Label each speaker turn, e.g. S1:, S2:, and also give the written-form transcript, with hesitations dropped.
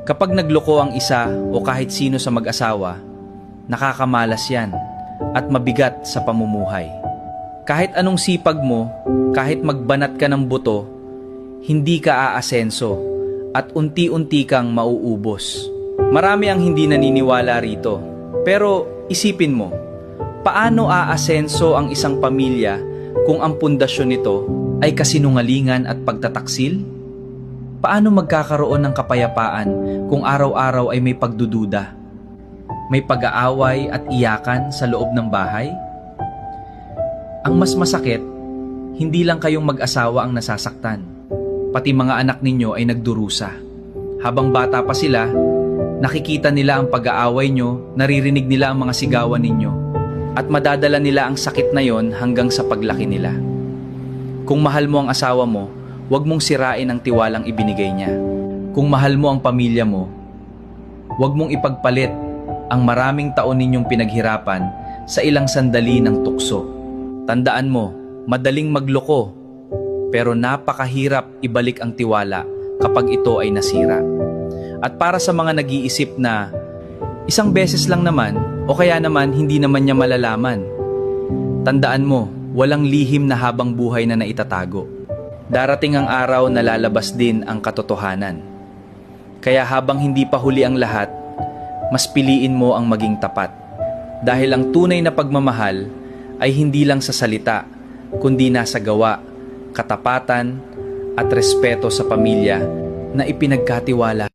S1: Kapag nagloko ang isa o kahit sino sa mag-asawa, nakakamalas yan at mabigat sa pamumuhay. Kahit anong sipag mo, kahit magbanat ka ng buto, hindi ka aasenso at unti-unti kang mauubos. Marami ang hindi naniniwala rito, pero isipin mo, paano aasenso ang isang pamilya kung ang pundasyon nito ay kasinungalingan at pagtataksil? Paano magkakaroon ng kapayapaan kung araw-araw ay may pagdududa? May pag-aaway at iyakan sa loob ng bahay? Ang mas masakit, hindi lang kayong mag-asawa ang nasasaktan. Pati mga anak ninyo ay nagdurusa. Habang bata pa sila, nakikita nila ang pag-aaway nyo, naririnig nila ang mga sigawan ninyo, at madadala nila ang sakit na yon hanggang sa paglaki nila. Kung mahal mo ang asawa mo, huwag mong sirain ang tiwalang ibinigay niya. Kung mahal mo ang pamilya mo, huwag mong ipagpalit ang maraming taon ninyong pinaghirapan sa ilang sandali ng tukso. Tandaan mo, madaling magloko, pero napakahirap ibalik ang tiwala kapag ito ay nasira. At para sa mga nag-iisip na isang beses lang naman o kaya naman hindi naman niya malalaman, tandaan mo, walang lihim na habang buhay na naitatago. Darating ang araw na lalabas din ang katotohanan. Kaya habang hindi pa huli ang lahat, mas piliin mo ang maging tapat. Dahil ang tunay na pagmamahal ay hindi lang sa salita, kundi nasa gawa, katapatan at respeto sa pamilya na ipinagkatiwala.